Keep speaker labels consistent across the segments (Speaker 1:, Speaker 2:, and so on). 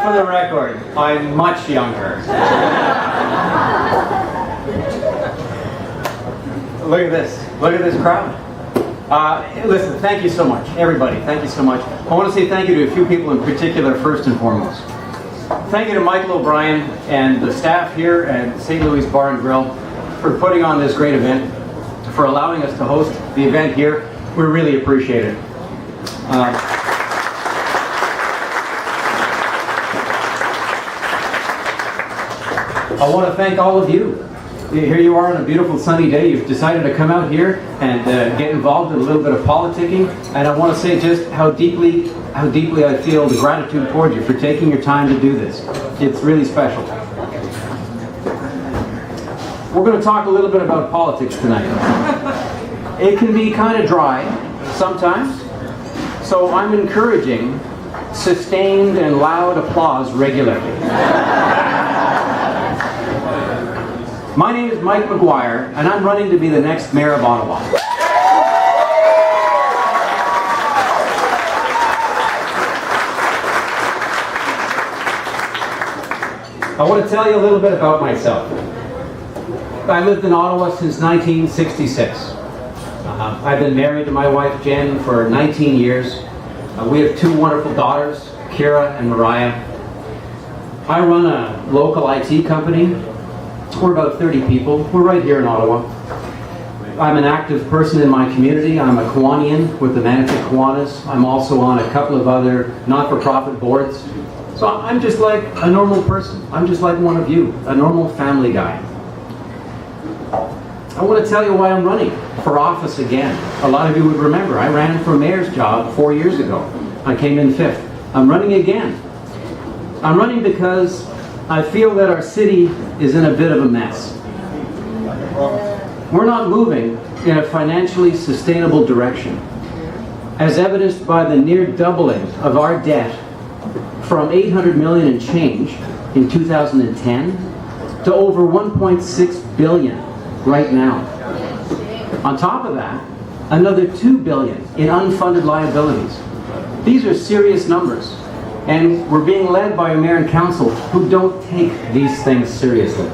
Speaker 1: for the record, I'm much younger. Look at this. Look at this crowd. Listen, thank you so much. Everybody, thank you so much. I want to say thank you to a few people in particular, first and foremost. Thank you to Michael O'Brien and the staff here at St. Louis Bar and Grill for putting on this great event, for allowing us to host the event here. We really appreciate it. I want to thank all of you. Here you are on a beautiful sunny day. You've decided to come out here and get involved in a little bit of politicking. And I want to say just how deeply I feel the gratitude towards you for taking your time to do this. It's really special. We're going to talk a little bit about politics tonight. It can be kind of dry sometimes, so I'm encouraging sustained and loud applause regularly. My name is Mike Macguire, and I'm running to be the next mayor of Ottawa. I want to tell you a little bit about myself. I lived in Ottawa since 1966. I've been married to my wife Jen for 19 years. We have two wonderful daughters, Kira and Mariah. I run a local IT company. We're about 30 people. We're right here in Ottawa. I'm an active person in my community. I'm a Kiwanian with the Manitou Kiwanis. I'm also on a couple of other not-for-profit boards. So I'm just like a normal person. I'm just like one of you, a normal family guy. I want to tell you why I'm running for office again. A lot of you would remember I ran for mayor's job 4 years ago. I came in 5th. I'm running again. I'm running because I feel that our city is in a bit of a mess. We're not moving in a financially sustainable direction, as evidenced by the near doubling of our debt from $800 million and change in 2010 to over $1.6 billion right now. On top of that, another $2 billion in unfunded liabilities. These are serious numbers. And we're being led by a mayor and council who don't take these things seriously.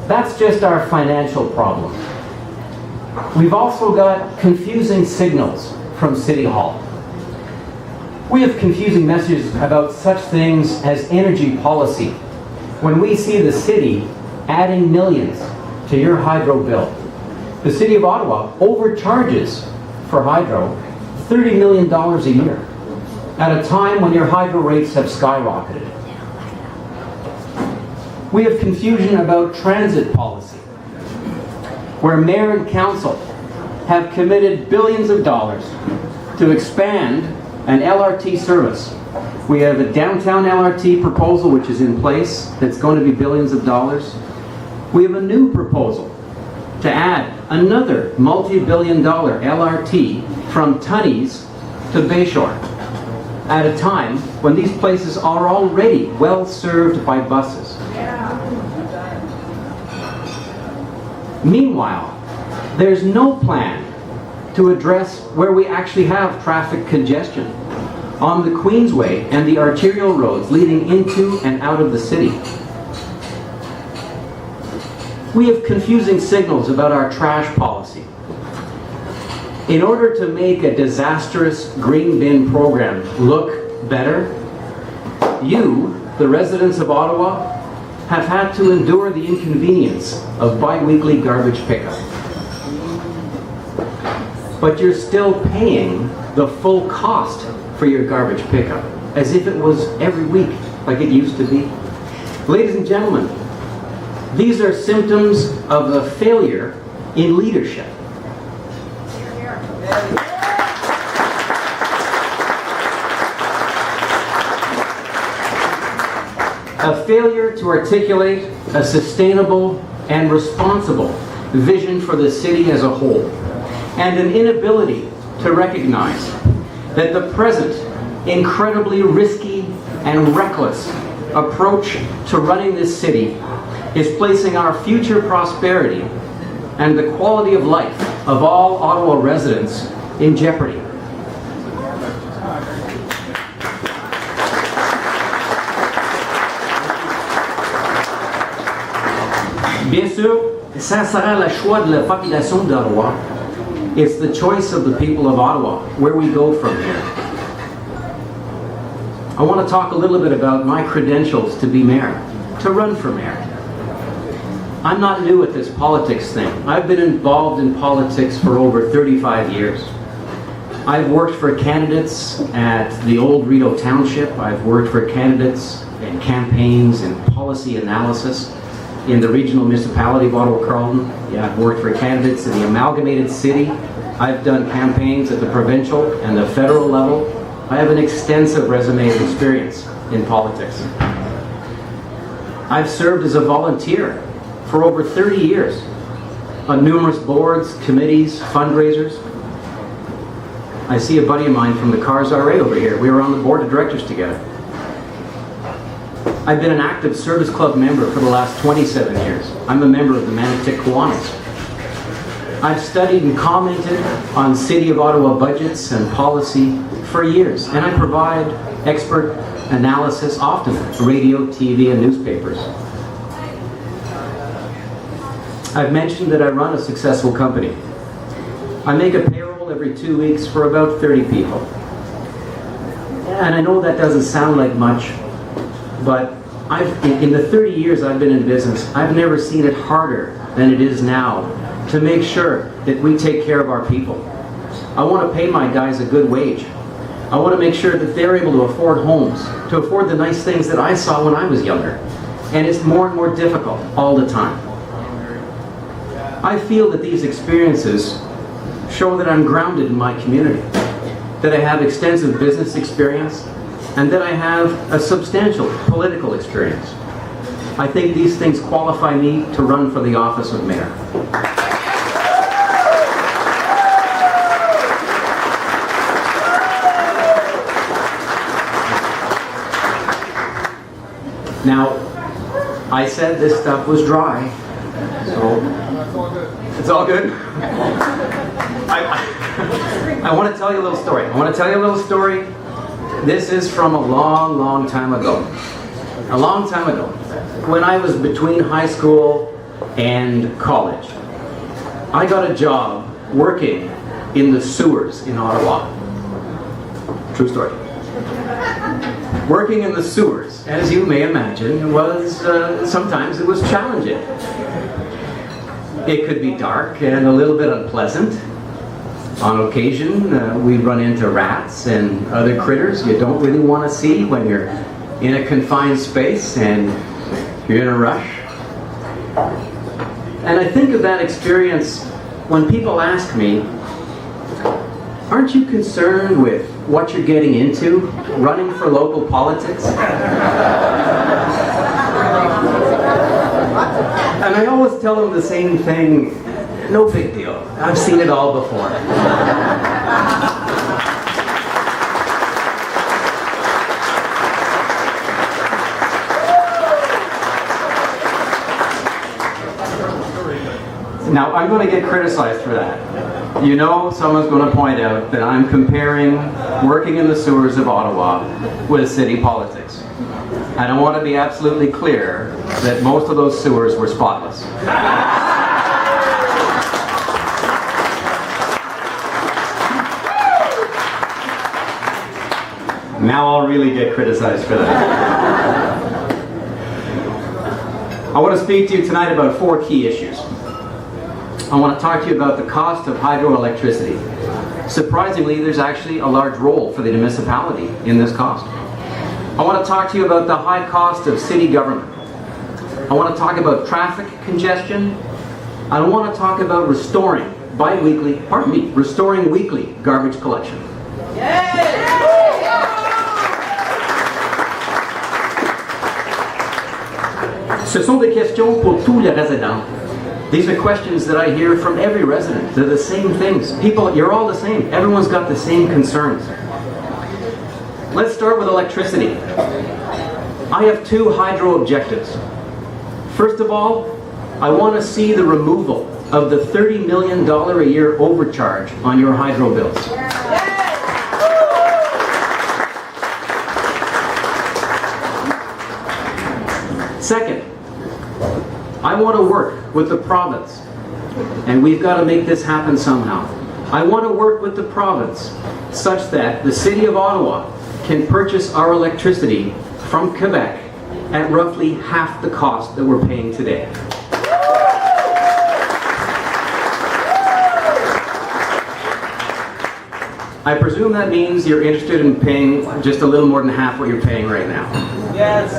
Speaker 1: That's just our financial problem. We've also got confusing signals from City Hall. We have confusing messages about such things as energy policy when we see the city adding millions to your hydro bill. The City of Ottawa overcharges for hydro $30 million a year, at a time when your hydro rates have skyrocketed. We have confusion about transit policy, where mayor and council have committed billions of dollars to expand an LRT service. We have a downtown LRT proposal which is in place that's going to be billions of dollars. We have a new proposal to add another multi-billion-dollar LRT from Tunney's to Bayshore, at a time when these places are already well served by buses. Meanwhile, there's no plan to address where we actually have traffic congestion on the Queensway and the arterial roads leading into and out of the city. We have confusing signals about our trash policy. In order to make a disastrous green bin program look better, you, the residents of Ottawa, have had to endure the inconvenience of bi-weekly garbage pickup. But you're still paying the full cost for your garbage pickup, as if it was every week, like it used to be. Ladies and gentlemen, these are symptoms of a failure in leadership. A failure to articulate a sustainable and responsible vision for the city as a whole, and an inability to recognize that the present incredibly risky and reckless approach to running this city is placing our future prosperity and the quality of life of all Ottawa residents in jeopardy. Bien sûr, ça sera le choix de la population d'Ottawa. It's the choice of the people of Ottawa, where we go from here. I want to talk a little bit about my credentials to be mayor, to run for mayor. I'm not new at this politics thing. I've been involved in politics for over 35 years. I've worked for candidates at the old Rideau Township. I've worked for candidates in campaigns and policy analysis in the regional municipality of Ottawa-Carleton. Yeah, I've worked for candidates in the amalgamated city. I've done campaigns at the provincial and the federal level. I have an extensive resume of experience in politics. I've served as a volunteer for over 30 years on numerous boards, committees, fundraisers. I see a buddy of mine from the Cars RA over here. We were on the board of directors together. I've been an active service club member for the last 27 years. I'm a member of the Manitic Kiwanis. I've studied and commented on City of Ottawa budgets and policy for years, and I provide expert analysis often, radio, TV, and newspapers. I've mentioned that I run a successful company. I make a payroll every 2 weeks for about 30 people. And I know that doesn't sound like much, but in the 30 years I've been in business, I've never seen it harder than it is now to make sure that we take care of our people. I want to pay my guys a good wage. I want to make sure that they're able to afford homes, to afford the nice things that I saw when I was younger. And it's more and more difficult all the time. I feel that these experiences show that I'm grounded in my community, that I have extensive business experience, and that I have a substantial political experience. I think these things qualify me to run for the office of mayor. Now, I said this stuff was dry, so it's all good. I want to tell you a little story. This is from a long, long time ago. A long time ago, when I was between high school and college. I got a job working in the sewers in Ottawa. True story. Working in the sewers, as you may imagine, was sometimes it was challenging. It could be dark and a little bit unpleasant. On occasion, we'd run into rats and other critters you don't really want to see when you're in a confined space and you're in a rush. And I think of that experience when people ask me, aren't you concerned with what you're getting into running for local politics? And I always tell them the same thing, no big deal. I've seen it all before. Now, I'm going to get criticized for that. You know, someone's going to point out that I'm comparing working in the sewers of Ottawa with city politics. And I want to be absolutely clear that most of those sewers were spotless. Now I'll really get criticized for that. I want to speak to you tonight about 4 key issues. I want to talk to you about the cost of hydroelectricity. Surprisingly, there's actually a large role for the municipality in this cost. I want to talk to you about the high cost of city government. I want to talk about traffic congestion. I want to talk about restoring weekly garbage collection. Ce sont des questions pour tous les résidents. These are questions that I hear from every resident. They're the same things. People, you're all the same. Everyone's got the same concerns. Let's start with electricity. I have 2 hydro objectives. First of all, I want to see the removal of the $30 million a year overcharge on your hydro bills. Second, I want to work with the province, and we've got to make this happen somehow. I want to work with the province such that the City of Ottawa can purchase our electricity from Quebec at roughly half the cost that we're paying today. I presume that means you're interested in paying just a little more than half what you're paying right now.
Speaker 2: Yes.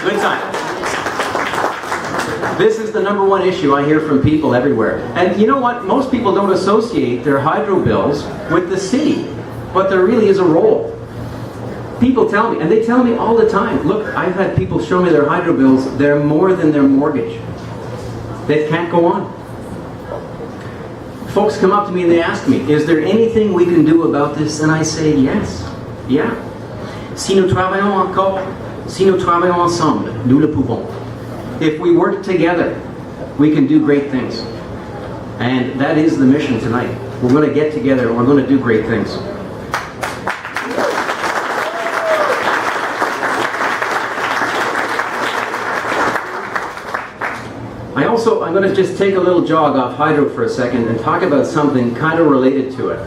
Speaker 1: Good time. This is the #1 issue I hear from people everywhere. And you know what? Most people don't associate their hydro bills with the city, but there really is a role. People tell me, and they tell me all the time, look, I've had people show me their hydro bills, they're more than their mortgage. They can't go on. Folks come up to me and they ask me, is there anything we can do about this? And I say, yes, yeah. Si nous travaillons encore, si nous travaillons ensemble, nous le pouvons. If we work together, we can do great things. And that is the mission tonight. We're going to get together and we're going to do great things. I'm going to just take a little jog off hydro for a second and talk about something kind of related to it.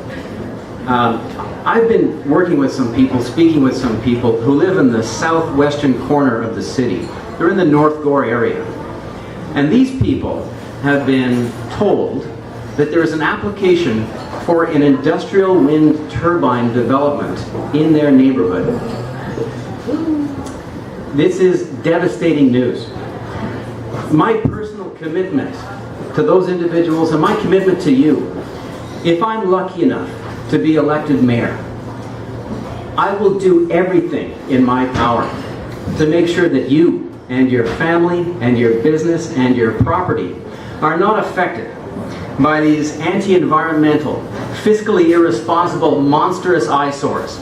Speaker 1: I've been working with some people, speaking with some people who live in the southwestern corner of the city. They're in the North Gore area. And these people have been told that there is an application for an industrial wind turbine development in their neighborhood. This is devastating news. My personal commitment to those individuals and my commitment to you, if I'm lucky enough to be elected mayor, I will do everything in my power to make sure that you and your family and your business and your property are not affected by these anti-environmental, fiscally irresponsible, monstrous eyesores